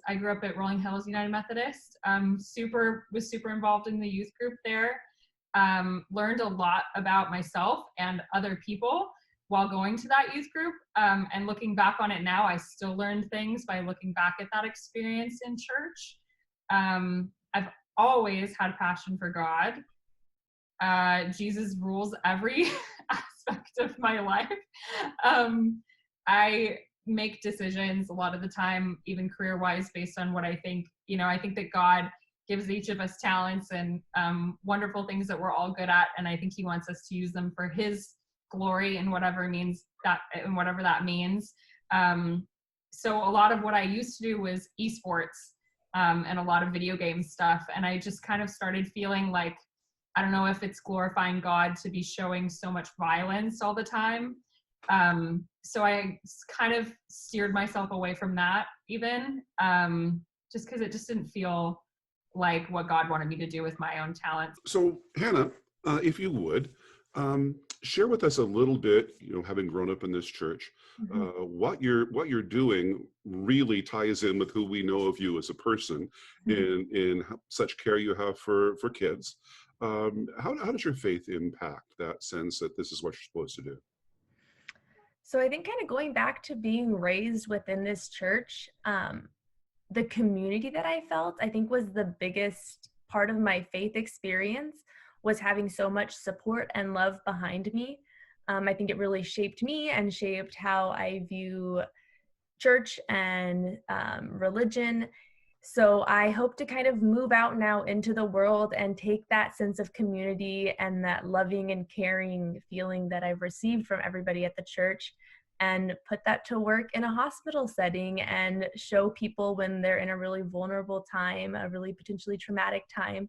I grew up at Rolling Hills United Methodist. Was super involved in the youth group there. Learned a lot about myself and other people while going to that youth group. And looking back on it now, I still learned things by looking back at that experience in church. I've always had passion for God. Jesus rules every aspect of my life. I make decisions a lot of the time, even career-wise, based on what I think. I think that God gives each of us talents and wonderful things that we're all good at, and I think he wants us to use them for his glory and whatever that means. So a lot of what I used to do was esports and a lot of video game stuff, and I just kind of started feeling like, I don't know if it's glorifying God to be showing so much violence all the time. So I kind of steered myself away from that even, just because it just didn't feel like what God wanted me to do with my own talents. So Hannah, if you would, share with us a little bit, having grown up in this church, what you're doing really ties in with who we know of you as a person, in such care you have for kids. How does your faith impact that sense that this is what you're supposed to do? So I think kind of going back to being raised within this church, the community that I felt, I think, was the biggest part of my faith experience, was having so much support and love behind me. I think it really shaped me and shaped how I view church and religion. So I hope to kind of move out now into the world and take that sense of community and that loving and caring feeling that I've received from everybody at the church and put that to work in a hospital setting and show people when they're in a really vulnerable time, a really potentially traumatic time,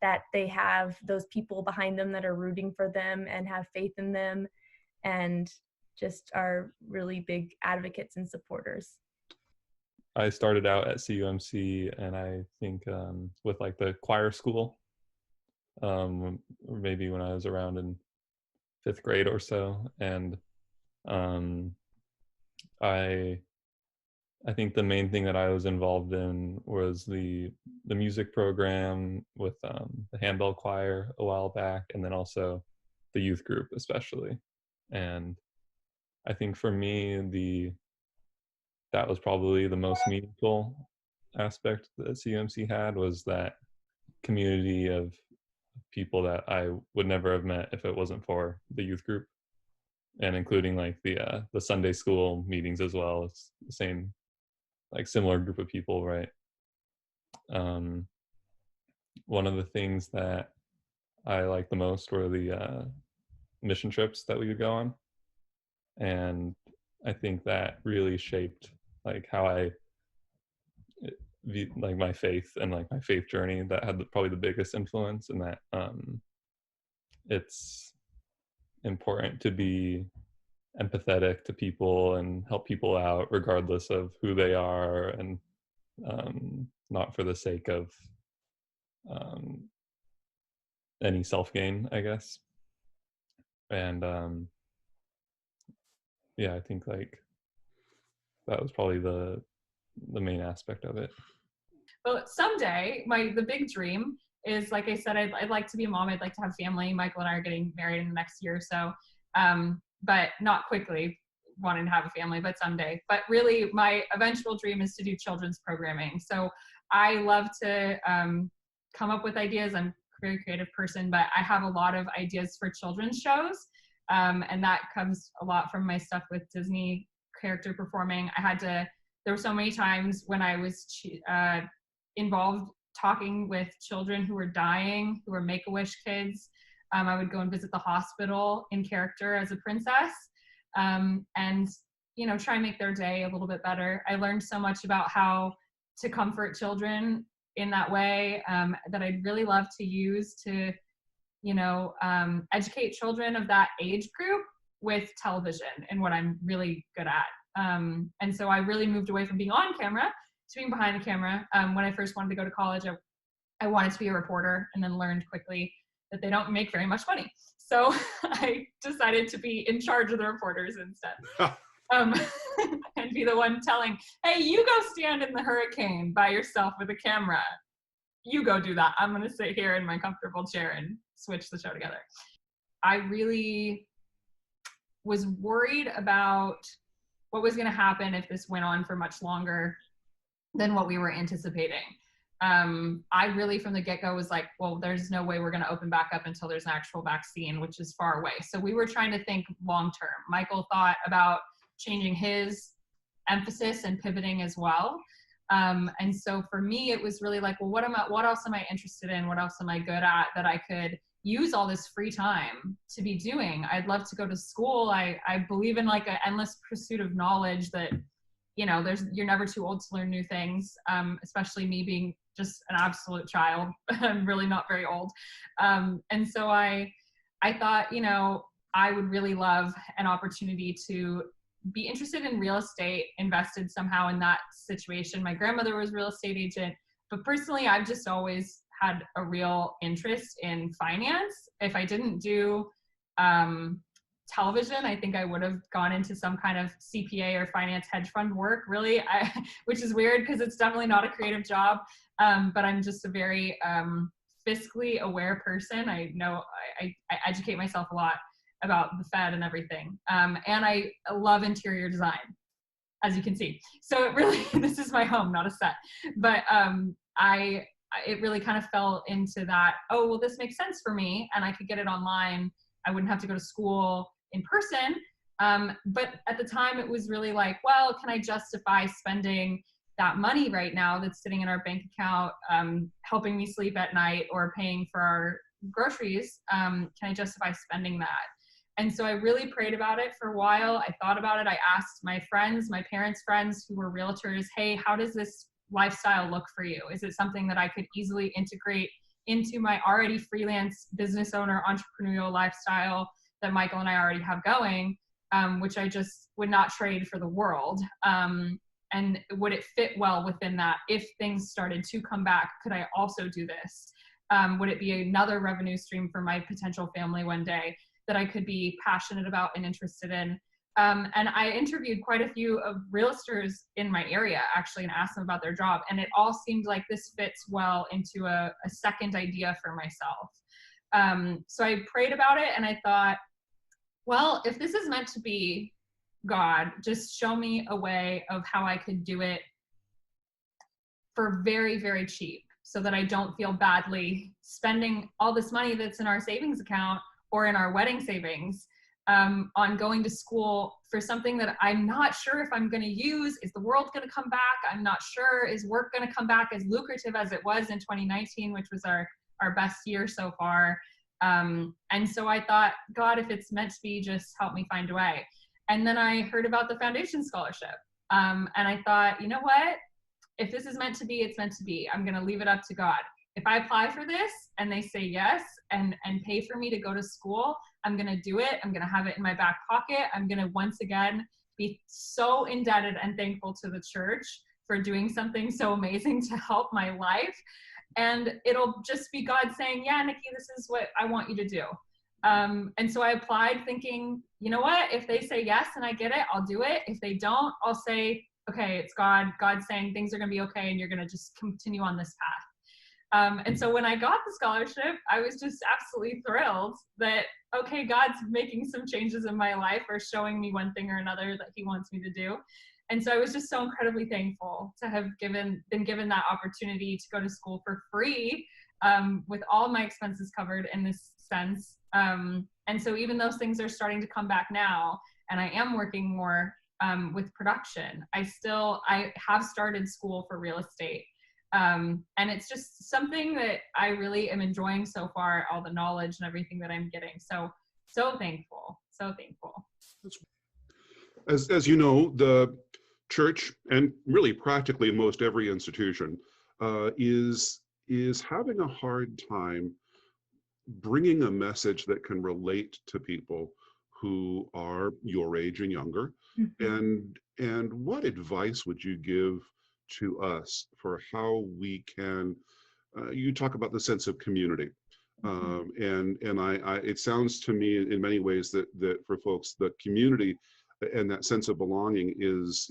that they have those people behind them that are rooting for them and have faith in them and just are really big advocates and supporters. I started out at CUMC, and I think with like the choir school, maybe when I was around in 5th grade or so, and I think the main thing that I was involved in was the music program with the handbell choir a while back, and then also the youth group especially. And I think for me, that was probably the most meaningful aspect that CUMC had, was that community of people that I would never have met if it wasn't for the youth group, and including like the Sunday school meetings as well. It's the same, like similar group of people, right? One of the things that I liked the most were the mission trips that we would go on, and I think that really shaped like how I like my faith and like my faith journey. That had probably the biggest influence in that. It's important to be empathetic to people and help people out regardless of who they are, and not for the sake of any self-gain, I guess. And yeah, I think like that was probably the main aspect of it. Well, someday the big dream is, like I said, I'd like to be a mom. I'd like to have family. Michael and I are getting married in the next year or so, but not quickly wanting to have a family, but someday. But really, my eventual dream is to do children's programming. So I love to come up with ideas. I'm a very creative person, but I have a lot of ideas for children's shows, and that comes a lot from my stuff with Disney character performing. There were so many times when I was involved talking with children who were dying, who were Make-A-Wish kids. I would go and visit the hospital in character as a princess, and try and make their day a little bit better. I learned so much about how to comfort children in that way, that I'd really love to use to educate children of that age group with television and what I'm really good at. And so I really moved away from being on camera to being behind the camera. When I first wanted to go to college, I wanted to be a reporter, and then learned quickly that they don't make very much money. So I decided to be in charge of the reporters instead. um, and be the one telling, hey, you go stand in the hurricane by yourself with a camera. You go do that. I'm going to sit here in my comfortable chair and switch the show together. I really was worried about what was going to happen if this went on for much longer than what we were anticipating. I really, from the get-go, was like, well, there's no way we're going to open back up until there's an actual vaccine, which is far away. So we were trying to think long-term. Michael thought about changing his emphasis and pivoting as well. And so for me, it was really like, well, what else am I interested in? What else am I good at that I could use all this free time to be doing? I'd love to go to school. I believe in like an endless pursuit of knowledge that, you know, you're never too old to learn new things, especially me being just an absolute child. I'm really not very old. And so I thought, you know, I would really love an opportunity to be interested in real estate, invested somehow in that situation. My grandmother was a real estate agent, but personally, I've just always had a real interest in finance. If I didn't do television, I think I would have gone into some kind of CPA or finance hedge fund work, really, which is weird because it's definitely not a creative job. But I'm just a very fiscally aware person. I know I educate myself a lot about the Fed and everything. And I love interior design, as you can see. So it really, this is my home, not a set. But it really kind of fell into that, oh, well, this makes sense for me, and I could get it online. I wouldn't have to go to school in person. But at the time, it was really like, well, can I justify spending that money right now that's sitting in our bank account, helping me sleep at night or paying for our groceries? Can I justify spending that? And so I really prayed about it for a while. I thought about it. I asked my friends, my parents' friends who were realtors, hey, how does this lifestyle look for you? Is it something that I could easily integrate into my already freelance business owner entrepreneurial lifestyle that Michael and I already have going, which I just would not trade for the world? And would it fit well within that? If things started to come back, could I also do this? Would it be another revenue stream for my potential family one day that I could be passionate about and interested in? And I interviewed quite a few of realtors in my area, actually, and asked them about their job. And it all seemed like this fits well into a second idea for myself. So I prayed about it, and I thought, well, if this is meant to be God, just show me a way of how I could do it for very, very cheap, so that I don't feel badly spending all this money that's in our savings account or in our wedding savings on going to school for something that I'm not sure if I'm going to use. Is the world going to come back? I'm not sure. Is work going to come back as lucrative as it was in 2019, which was our best year so far? And so I thought, God, if it's meant to be, just help me find a way. And then I heard about the foundation scholarship. And I thought, you know what? If this is meant to be, it's meant to be. I'm going to leave it up to God. If I apply for this and they say yes and pay for me to go to school, I'm going to do it. I'm going to have it in my back pocket. I'm going to once again be so indebted and thankful to the church for doing something so amazing to help my life. And it'll just be God saying, yeah, Nikki, this is what I want you to do. And so I applied thinking, you know what? If they say yes and I get it, I'll do it. If they don't, I'll say, okay, it's God saying things are going to be okay and you're going to just continue on this path. And so when I got the scholarship, I was just absolutely thrilled that, okay, God's making some changes in my life or showing me one thing or another that he wants me to do. And so I was just so incredibly thankful to have been given that opportunity to go to school for free, with all my expenses covered in this sense. And so even those things are starting to come back now, and I am working more with production, I have started school for real estate. And it's just something that I really am enjoying so far, all the knowledge and everything that I'm getting. So thankful, so thankful. As you know, the church, and really practically most every institution, is having a hard time bringing a message that can relate to people who are your age and younger. Mm-hmm. And what advice would you give to us for how we can, you talk about the sense of community. And I it sounds to me in many ways that for folks, the community and that sense of belonging is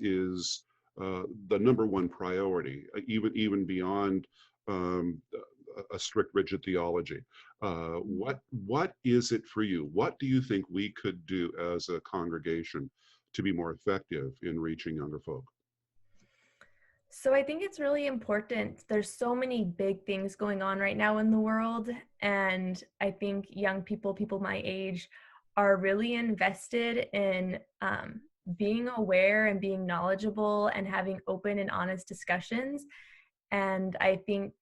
the number one priority, even beyond a strict rigid theology. What is it for you? What do you think we could do as a congregation to be more effective in reaching younger folk? So I think it's really important. There's so many big things going on right now in the world. And I think young people, people my age, are really invested in being aware and being knowledgeable and having open and honest discussions. And I think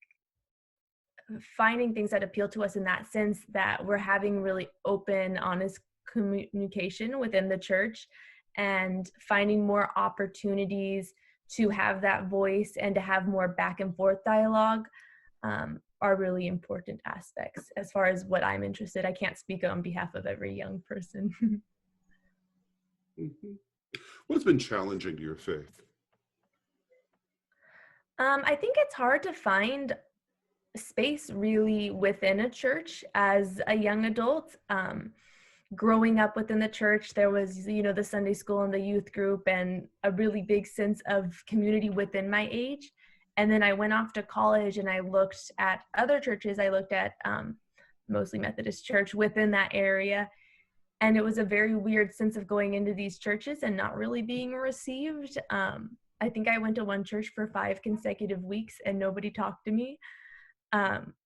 finding things that appeal to us in that sense, that we're having really open, honest communication within the church and finding more opportunities to have that voice and to have more back and forth dialogue are really important aspects as far as what I'm interested. I can't speak on behalf of every young person. Mm-hmm. What's been challenging to your faith? I think it's hard to find space really within a church as a young adult. Growing up within the church, there was, the Sunday school and the youth group and a really big sense of community within my age. And then I went off to college and I looked at other churches. I looked at mostly Methodist church within that area. And it was a very weird sense of going into these churches and not really being received. I think I went to one church for 5 consecutive weeks and nobody talked to me.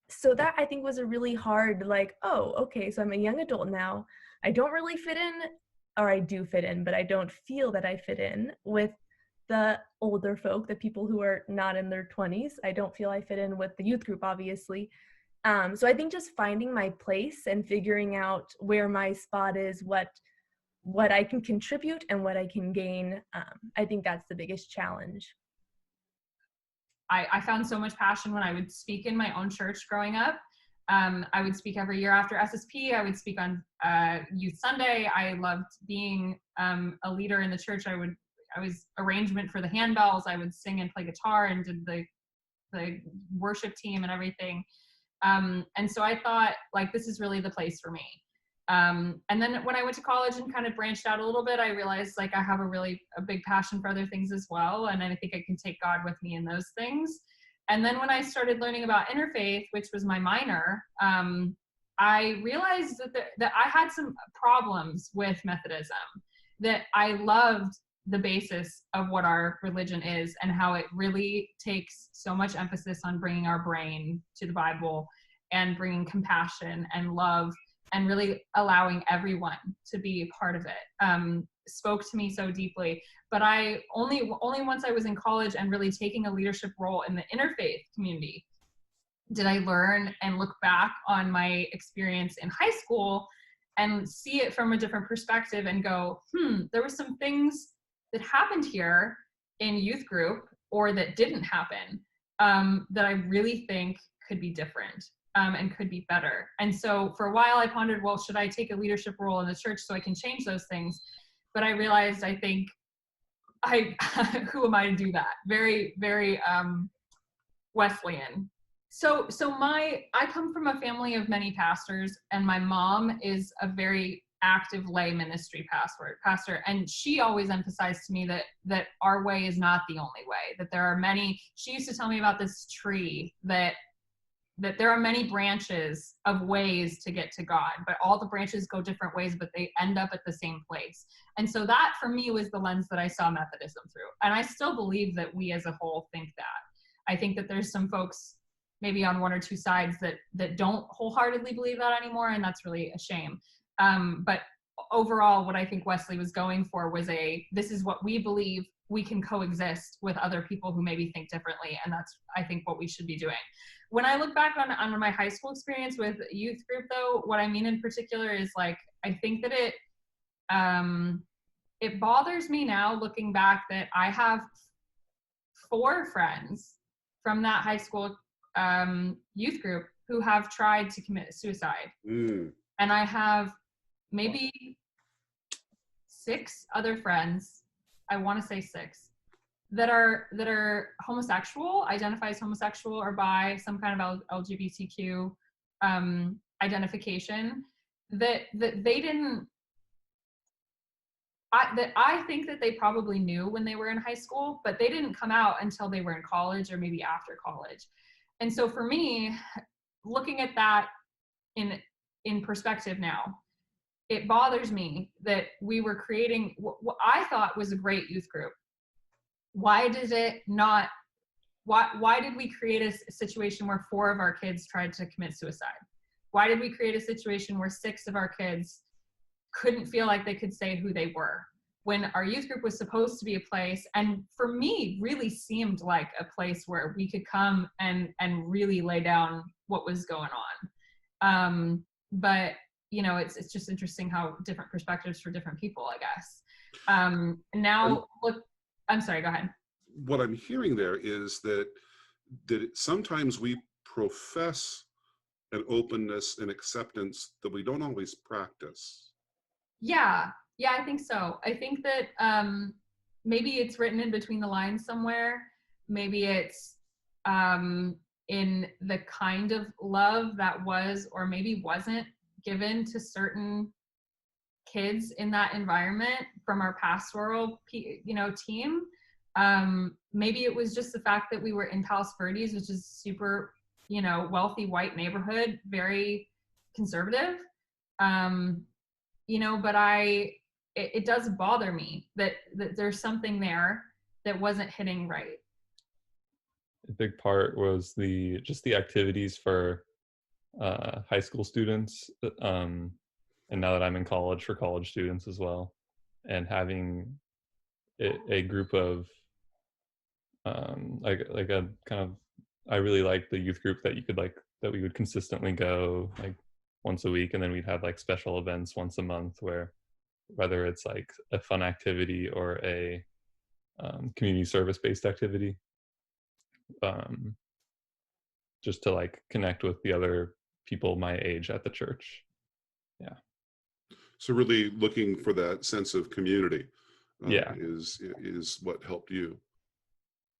So that I think was a really hard, oh, okay, so I'm a young adult now. I don't really fit in, or I do fit in, but I don't feel that I fit in with the older folk, the people who are not in their 20s. I don't feel I fit in with the youth group, obviously. So I think just finding my place and figuring out where my spot is, what I can contribute and what I can gain, I think that's the biggest challenge. I found so much passion when I would speak in my own church growing up. I would speak every year after SSP. I would speak on Youth Sunday. I loved being a leader in the church. I was arrangement for the handbells. I would sing and play guitar and did the worship team and everything. And so I thought, this is really the place for me. And then when I went to college and kind of branched out a little bit, I realized I have a big passion for other things as well. And I think I can take God with me in those things. And then when I started learning about interfaith, which was my minor, I realized that I had some problems with Methodism, that I loved the basis of what our religion is and how it really takes so much emphasis on bringing our brain to the Bible and bringing compassion and love and really allowing everyone to be a part of it. Spoke to me so deeply. But I only once I was in college and really taking a leadership role in the interfaith community did I learn and look back on my experience in high school and see it from a different perspective and go, there were some things that happened here in youth group or that didn't happen that I really think could be different. And could be better. And so for a while I pondered, well, should I take a leadership role in the church so I can change those things? But I realized, I think, who am I to do that? Very, very Wesleyan. So I come from a family of many pastors, and my mom is a very active lay ministry pastor, and she always emphasized to me that our way is not the only way, that there are many. She used to tell me about this tree that there are many branches of ways to get to God, but all the branches go different ways, but they end up at the same place. And so that for me was the lens that I saw Methodism through. And I still believe that we as a whole think that. I think that there's some folks maybe on one or two sides that don't wholeheartedly believe that anymore, and that's really a shame. But overall, what I think Wesley was going for was this is what we believe, we can coexist with other people who maybe think differently, and that's, I think, what we should be doing. When I look back on my high school experience with youth group, though, what I mean in particular is I think that it bothers me now looking back that I have 4 friends from that high school youth group who have tried to commit suicide. And I have maybe 6 other friends, I want to say 6, that are homosexual, identify as homosexual or bi, some kind of LGBTQ identification, that they didn't I think that they probably knew when they were in high school, but they didn't come out until they were in college or maybe after college. And so for me, looking at that in perspective now, it bothers me that we were creating what I thought was a great youth group. Why did it not? Why did we create a situation where 4 of our kids tried to commit suicide? Why did we create a situation where 6 of our kids couldn't feel like they could say who they were, when our youth group was supposed to be a place, and for me really seemed like a place where we could come and really lay down what was going on. But you know, it's just interesting how different perspectives for different people, I guess. Now look, I'm sorry, go ahead. What I'm hearing there is that sometimes we profess an openness and acceptance that we don't always practice. Yeah, I think so. I think that maybe it's written in between the lines somewhere. Maybe it's in the kind of love that was or maybe wasn't given to certain kids in that environment from our pastoral, team. Maybe it was just the fact that we were in Palos Verdes, which is super, wealthy white neighborhood, very conservative. But it does bother me that there's something there that wasn't hitting right. A big part was the activities for high school students, and now that I'm in college, for college students as well, and having a group of like a kind of, I really like the youth group that we would consistently go like once a week, and then we'd have like special events once a month, where whether it's like a fun activity or a community service based activity, just to like connect with the other people my age at the church. Yeah. So really looking for that sense of community is what helped you.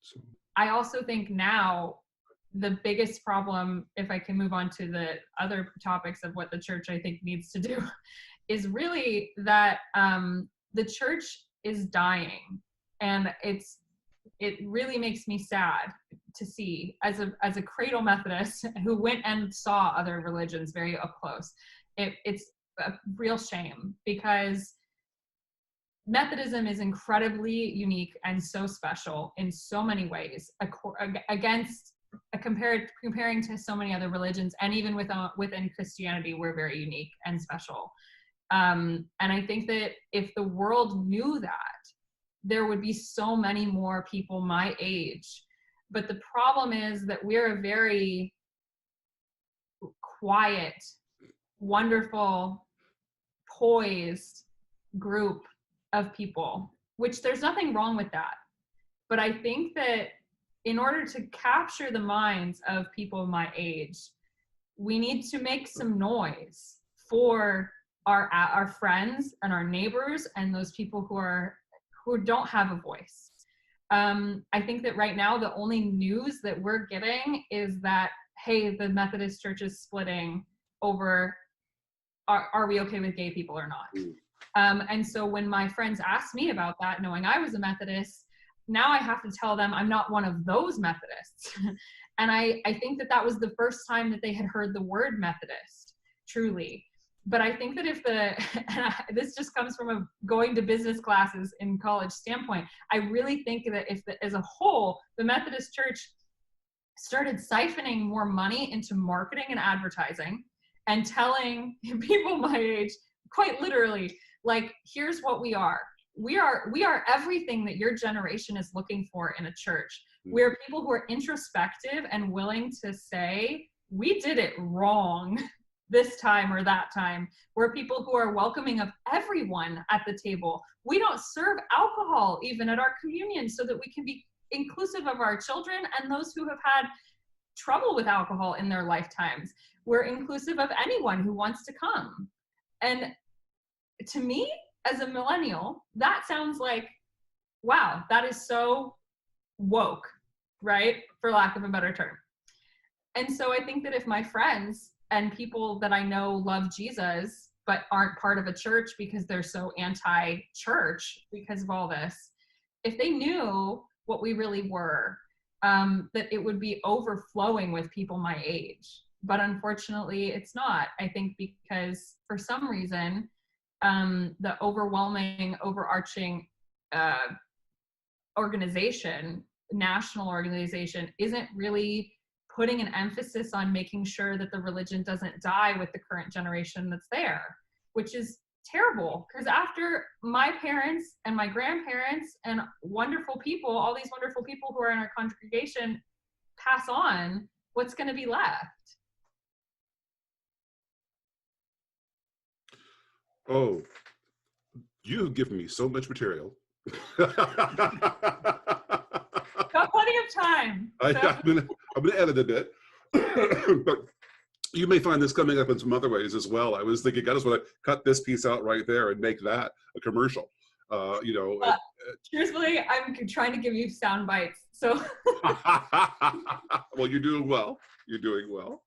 So I also think now the biggest problem, if I can move on to the other topics of what the church I think needs to do, is really that the church is dying, and it really makes me sad to see, as a cradle Methodist who went and saw other religions very up close. It's a real shame, because Methodism is incredibly unique and so special in so many ways, comparing to so many other religions, and even within Christianity, we're very unique and special. And I think that if the world knew that, there would be so many more people my age. But the problem is that we're a very quiet, wonderful, poised group of people, which there's nothing wrong with that. But I think that in order to capture the minds of people my age, we need to make some noise for our friends and our neighbors and those people who don't have a voice. I think that right now the only news that we're getting is that, hey, the Methodist Church is splitting over, are we okay with gay people or not? And so when my friends asked me about that, knowing I was a Methodist, now I have to tell them I'm not one of those Methodists. And I think that was the first time that they had heard the word Methodist, truly. But I think that this just comes from a going to business classes in college standpoint, I really think that as a whole, the Methodist Church started siphoning more money into marketing and advertising and telling people my age, quite literally, like, here's what we are. We are everything that your generation is looking for in a church. We're people who are introspective and willing to say, we did it wrong this time or that time. We're people who are welcoming of everyone at the table. We don't serve alcohol even at our communion, so that we can be inclusive of our children and those who have had trouble with alcohol in their lifetimes. We're inclusive of anyone who wants to come. And to me, as a millennial, that sounds like, wow, that is so woke, right? For lack of a better term. And so I think that if my friends and people that I know love Jesus but aren't part of a church because they're so anti-church because of all this. If they knew what we really were, that it would be overflowing with people my age. But unfortunately, it's not. I think because for some reason, the overwhelming, overarching organization, national organization, isn't really putting an emphasis on making sure that the religion doesn't die with the current generation that's there, which is terrible. Because after my parents and my grandparents and wonderful people, all these wonderful people who are in our congregation pass on, what's going to be left? Oh, you've given me so much material. Got plenty of time. I'm So. gonna edit a bit, but you may find this coming up in some other ways as well. I was thinking, I just want to cut this piece out right there and make that a commercial. Truthfully, I'm trying to give you sound bites. So. Well, you're doing well. You're doing well.